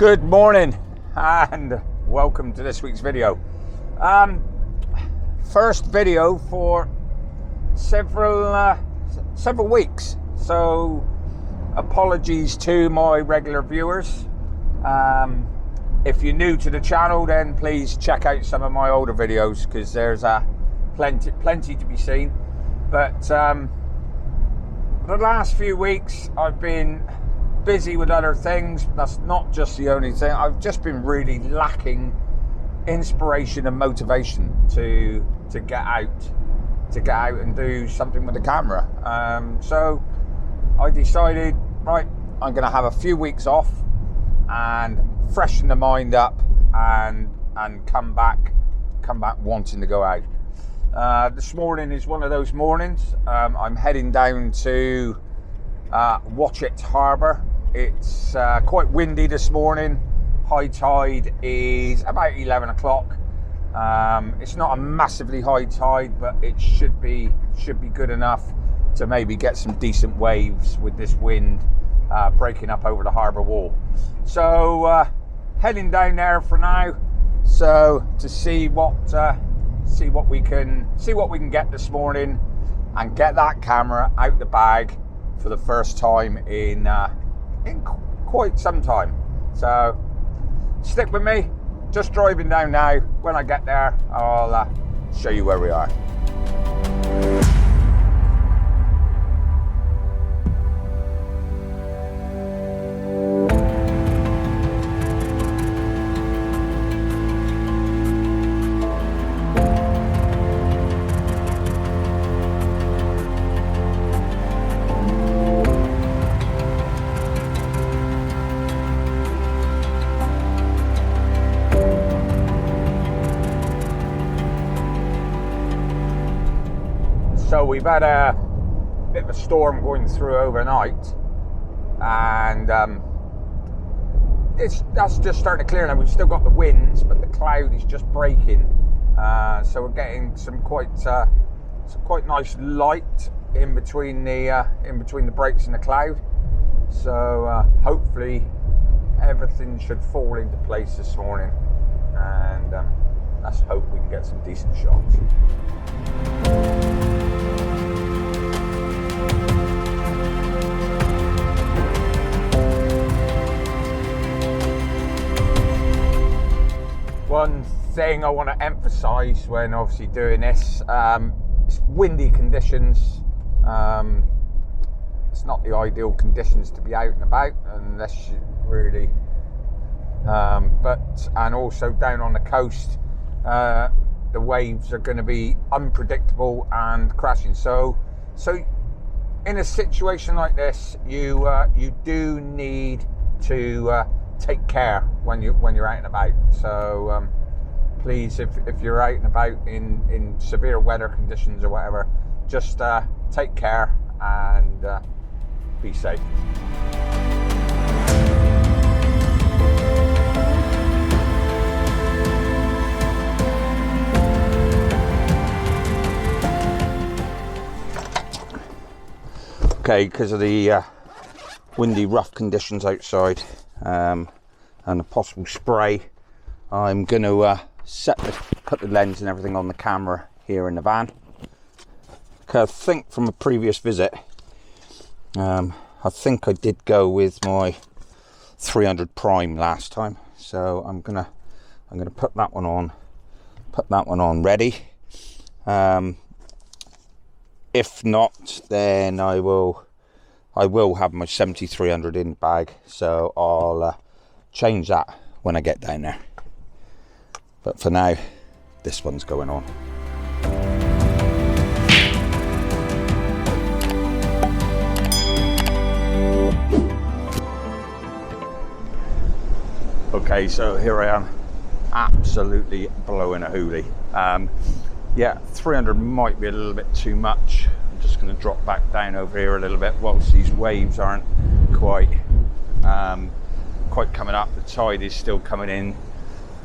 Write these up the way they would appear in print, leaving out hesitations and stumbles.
Good morning and welcome to this week's video. First video for several weeks, so apologies to my regular viewers. If you're new to the channel, then please check out some of my older videos because there's plenty to be seen. But the last few weeks I've been busy with other things. That's not just the only thing. I've just been really lacking inspiration and motivation to get out and do something with the camera. So I decided, right, I'm going to have a few weeks off and freshen the mind up and come back wanting to go out. This morning is one of those mornings. I'm heading down to Watchet Harbour. It's quite windy this morning. High tide is about 11 o'clock. It's not a massively high tide, but it should be good enough to maybe get some decent waves with this wind breaking up over the harbour wall. So heading down there for now, so to see what we can get this morning and get that camera out the bag for the first time in quite some time. So stick with me. Just driving down now. When I get there, I'll show you where we are. So we've had a bit of a storm going through overnight, and that's just starting to clear now. We've still got the winds, but the cloud is just breaking. So we're getting some quite nice light in between the breaks in the cloud. So hopefully everything should fall into place this morning, and let's hope we can get some decent shots. One thing I want to emphasize when obviously doing this, it's windy conditions. It's not the ideal conditions to be out and about unless you really, and also down on the coast, the waves are going to be unpredictable and crashing. So in a situation like this, you do need to take care when you're out and about. So please, if you're out and about in severe weather conditions or whatever, just take care and be safe. Okay, because of the windy, rough conditions outside and the possible spray, I'm going to put the lens and everything on the camera here in the van. Okay, I think from a previous visit, I think I did go with my 300 prime last time, so I'm gonna put that one on ready. If not, then I will have my 7300 in the bag, so I'll change that when I get down there. But for now, this one's going on. Okay, so here I am, absolutely blowing a hoolie. Yeah, 300 might be a little bit too much. I'm just going to drop back down over here a little bit whilst these waves aren't quite coming up. The tide is still coming in,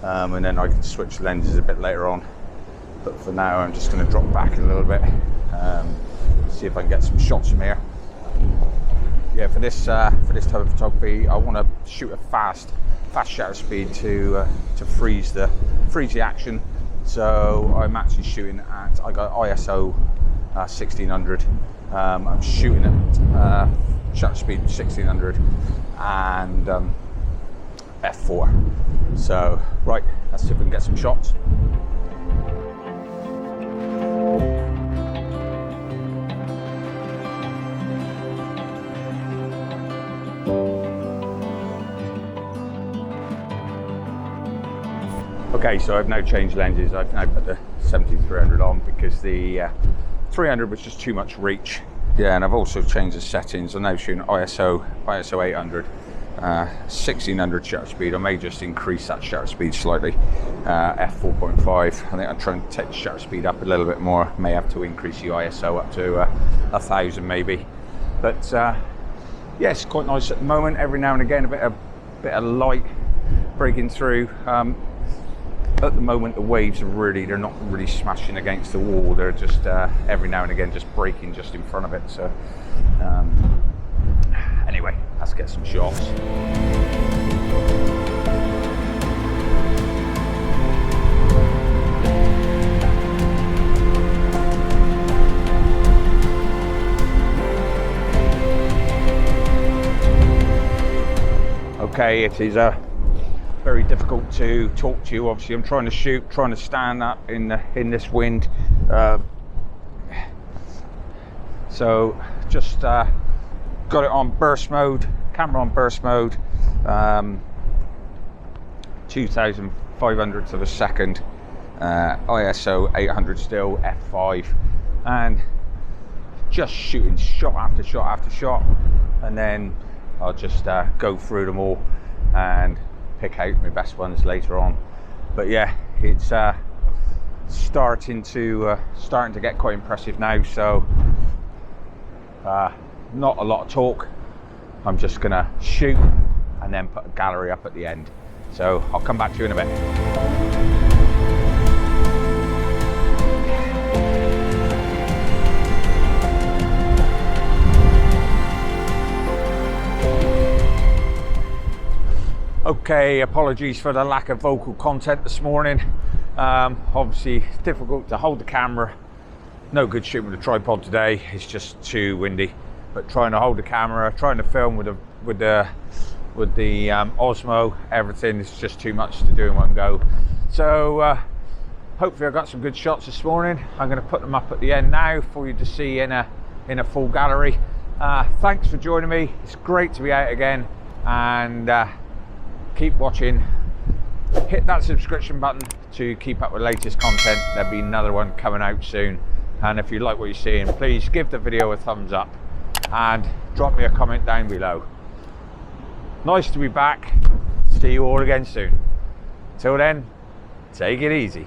and then I can switch lenses a bit later on. But for now, I'm just going to drop back a little bit, see if I can get some shots from here. Yeah, for this type of photography, I want to shoot a fast fast shutter speed to freeze the action. So I'm actually shooting at, I got ISO 1600. I'm shooting at shutter speed 1600 and f4. So right, let's see if we can get some shots. Okay, so I've now changed lenses. I've now put the 70-300 on because the 300 was just too much reach. Yeah, and I've also changed the settings. I'm now shooting ISO 800, 1600 shutter speed. I may just increase that shutter speed slightly. f4.5. I think I'm trying to take the shutter speed up a little bit more. May have to increase the ISO up to 1000 maybe. But yeah, it's quite nice at the moment. Every now and again, a bit of light breaking through. At the moment, the waves are they're not really smashing against the wall. They're just every now and again just breaking just in front of it. So anyway, let's get some shots. Okay, it is very difficult to talk to you. Obviously, I'm trying to stand up in this wind. So just got it on burst mode, camera on burst mode, 2,500th of a second, ISO 800 still, f5, and just shooting shot after shot after shot, and then I'll just go through them all and pick out my best ones later on. But yeah, it's starting to get quite impressive now. So not a lot of talk. I'm just gonna shoot and then put a gallery up at the end. So I'll come back to you in a bit. Okay, apologies for the lack of vocal content this morning. Obviously, it's difficult to hold the camera. No good shooting with a tripod today. It's just too windy. But trying to hold the camera, trying to film with the Osmo, everything is just too much to do in one go. So hopefully, I got some good shots this morning. I'm going to put them up at the end now for you to see in a full gallery. Thanks for joining me. It's great to be out again, and keep watching. Hit that subscription button to keep up with the latest content. There'll be another one coming out soon, and if you like what you're seeing, please give the video a thumbs up and drop me a comment down below. Nice to be back. See you all again soon. Till then, take it easy.